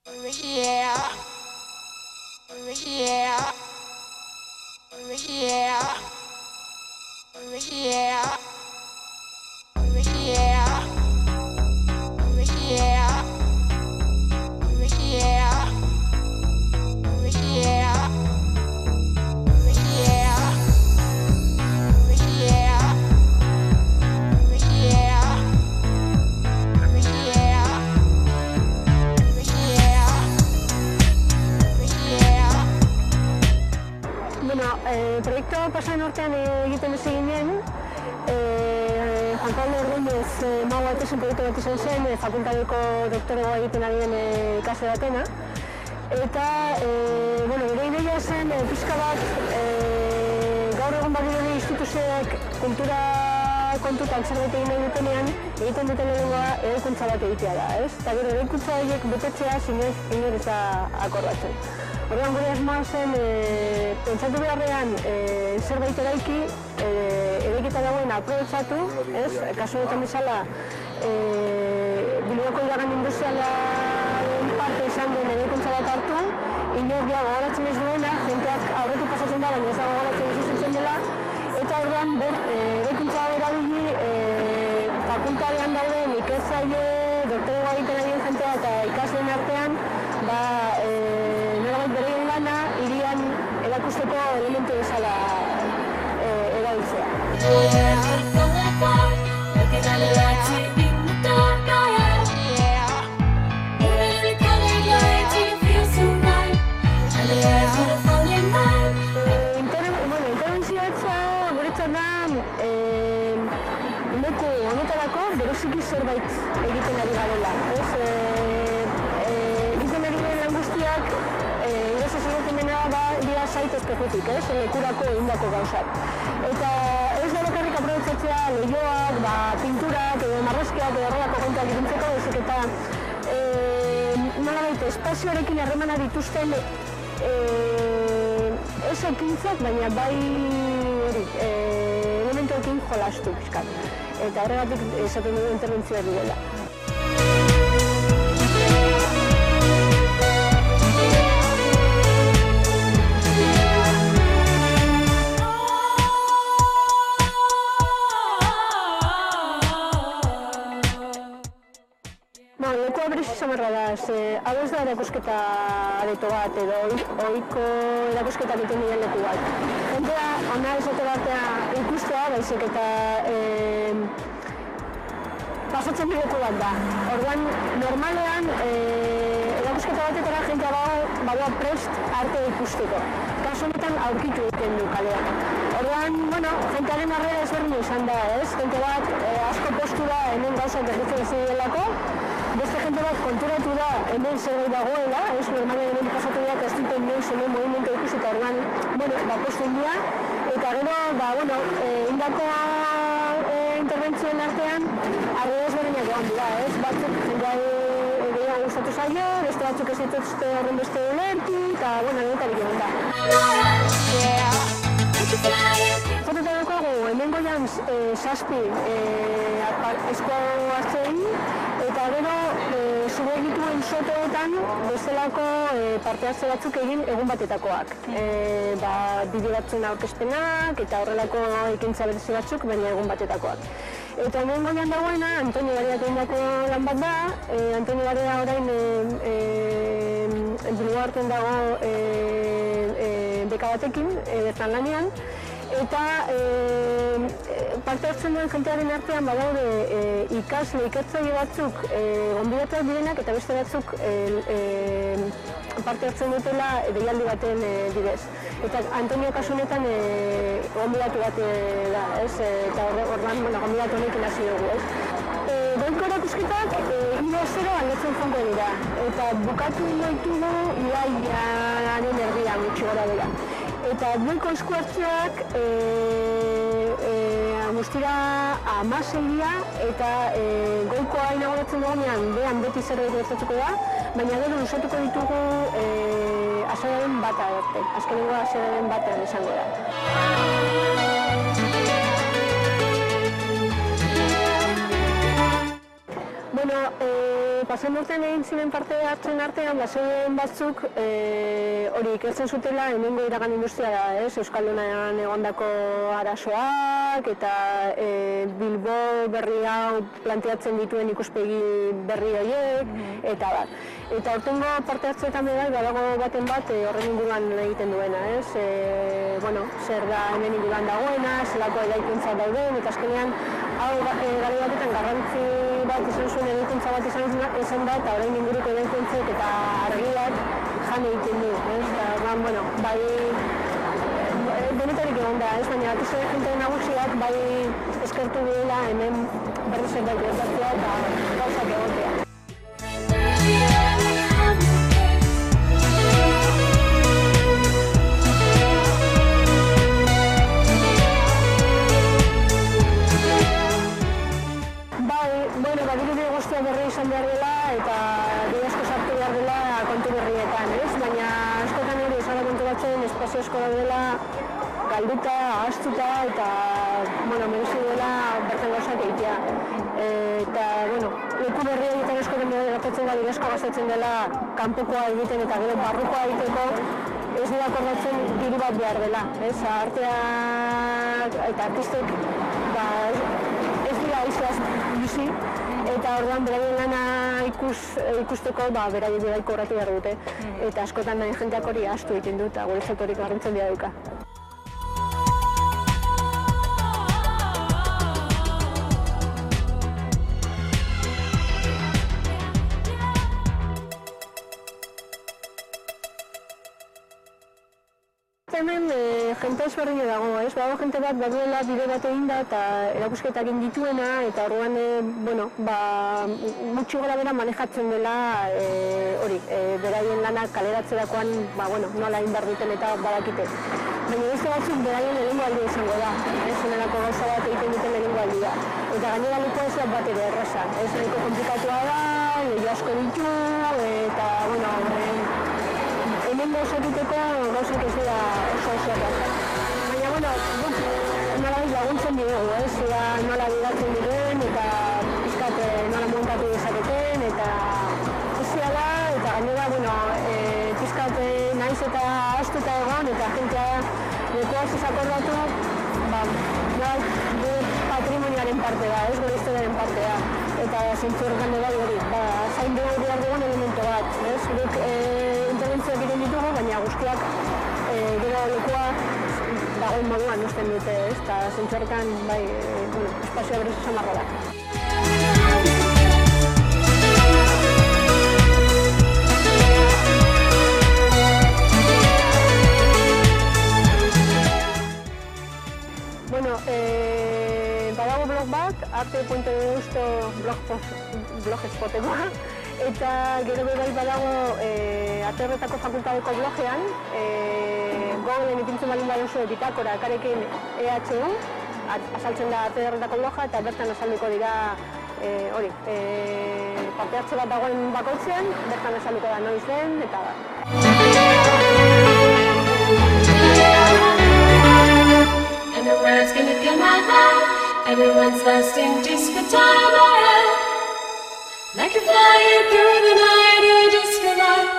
Yeah. Yeah. Yeah. Yeah. Yeah. Yeah. Yeah. Yeah. Proiektua pasan urtean egiten ez eginen, Juan Pablo Ordóñez magoa etesen proiektu bat izan zen, fakultateko doktoregoa egiten ari den ikasle batena. Eta, bere ideia zen, pixka bat, gaur egun badirudi instituzioak kultura kontutan zerbait egin nahi dutenean, egiten duten lehenengoa eraikuntza bat egitea da, ez? Eta gero, eraikuntza horiek betetzea inor ez da akordatzen. Orduan gure asmoa zen, pentsatu beharrean zerbait eraiki, eraikita dagoen aprobetxatu, ez? Kasu honetan bezala, Bilboko iragan industrialaren parte izan den eraikuntza bat hartu, inor gogoratzen ez duena, jenteak aurretik pasatzen da, baina ez da gogoratzen existitzen dela, eta orduan eraikuntza erabili fakultatean dauden ikertzaile, doktoregoa egiten ari den jentea eta ikasleen artean, nolabait bere lana hirian erakusteko elementu bezala erabiltzea. Leku honetarako bereziki zerbait egiten ari garela. Egiten ari garen lan guztiak, ingresez egiten dena dira site espezifitik, lekurako egindako gauzak. Eta ez da bakarrik aprobetxatzea lehioak, pinturak, marrazkiak edo horrelako kontuak irintzeko, baizik eta nolabait espazioarekin harremana dituzten ez ekintzak, baina bai elementuekin jolastu pixkat. Eta horregatik esaten dugu interbentzioa direla. Lekua berez samarra da, hau ez da erakusketa areto bat edo ohiko erakusketa egiten diren leku bat. Jentea ona esate batea ikustea, baizik eta pasatzen leku bat da. Orduan, normalean erakusketa batetara jentea badoa prest arte ikusteko. Kasu honetan aurkitu egiten du kalean. Orduan, jentearen arrera ezberdin izan da, ez? Jente bat asko postura hemen gauzak berritzen ez direlako. Beste jente bat konturatu da hemen zerbait dagoela, ez normalean hemen pasatu dira ez duten noiz hemen movimento ikusi eta orduan, posten dira. Eta gero, indako interbentzioen artean, arrera ezberdinak egon dira, ez? Batzuk jendea gehiago gustatu zaio, beste batzuk ez dituzte horren beste ulertu, eta, denetarik egon da. Zaten daukagu, hemen goian zazpi esko hartzen, eta gero zure egituen sotoetan bestelako parte hartze batzuk egin egun batetakoak. Bideo batzuen aurkezpenak eta horrelako ekintza berezi batzuk, baina egun batetakoak. Eta hemen goian dagoena, Antonio Gareak egindako lan bat da. Antonio Garea orain Bilbao hartzen dago beka batekin, bertan lanean. Eta parte hartzen duen jentearen artean badaude ikasle, ikertzaile batzuk gonbidatuak direnak eta beste batzuk parte hartzen dutela deialdi baten bidez. Eta Antonio kasu honetan gonbidatu bat da, ez? Eta orduan gonbidatu honekin hasi dugu, ez? Goiko erakusketak hiru astero aldatzen joango dira. Eta bukatu ditugu irailaren erdian gutxi gora dela. Eta goiko esku hartzeak guztira 16 eta goikoa inauguratzen dugunean behan beti zerbait gertatuko da, baina gero luzatuko ditugu azaroaren bata arte. Azkenengo azaroaren batean izango da. pasen urtean egin ziren parte hartzen artean, zeuden batzuk hori ikertzen zutela hemengo iragan industria da, Euskaldunan egondako arazoak eta Bilbo berri hau planteatzen dituen ikuspegi berri horiek, eta bat. Eta hortengo parte hartzeetan badago baten bat horren inguruan egiten duena, zer da hemen inguruan dagoena, zelako eraikuntza dauden, eta azkenean hau gari batetan garrantzi bat izan zuen eraikuntza bat izan da, eta horrein inguruko eraikuntzek eta argiak jan egiten du, eta bai denetarik egon da, baina batez ere jente nagusiak bai eskertu duela hemen berri zerbait gertatzea eta gauzak egotea. Badirudi guztia berri izan behar dela eta asko sartu behar dela kontu berrietan, baina askotan hori izan da konturatzen espazio asko dela galduta, ahaztuta eta merezi dela bertan gauzak egitea. Eta, leku berri egiten askotan gertatzen da asko gastatzen dela kanpokoa egiten eta gero barrukoa egiteko ez dira akordatzen diru bat behar dela. Arteak eta artistek ez dira izuaz bizi, eta orduan beraien lana ikusteko beraiek kobratu behar dute. Eta askotan jendeak hori ahaztu egiten du eta guretzat hori garrantzia handia dauka. Hemen jente ezberdina dago, badago jente bat baduela bide bat egin da eta erakusketak egin dituena eta orduan gutxi gora bera manejatzen dela beraien lanak kaleratzerakoan nola egin behar duten eta badakite. Baina beste batzuk beraien lehenengo aldia izango da, zenelako gauza bat egiten duten lehenengo aldia. Eta gainera lekoa ez bat ere erraza, nahiko komplikatua da, lehi asko ditu eta hemen gauzak egiteko gauzak ez dira oso errazak. Baina, nola laguntzen dugu, nola bidatzen diren eta pizkat nola montatu dezaketen eta ezia da, eta gainera, pizkat naiz eta ahaztuta egon eta jentea lekoaz ez akordatu, gure patrimonioaren parte da, gure historiaren parte da. Eta zentzu horretan da hori, zain dugu behar dugun elemento bat, guk interbentzioak egiten ditugu, baina guztiak gero lekua dagoen moduan uzten dute, eta zentzu horretan espazioa berez samarra da. Badago blog bat, arte.deusto blogspot.koa, eta gero bai badago Arte Horretako Fakultateko blogean, Googleen ipintzen balin baduzu bitakora karekin EHU, azaltzen da Arte Horretako bloga eta bertan azalduko dira parte hartze bat dagoen bakoitzean, bertan azalduko da noiz den eta Everyone's gonna come out now. Everyone's lasting disco time ahead. Like you're flying through the night, you're disco light.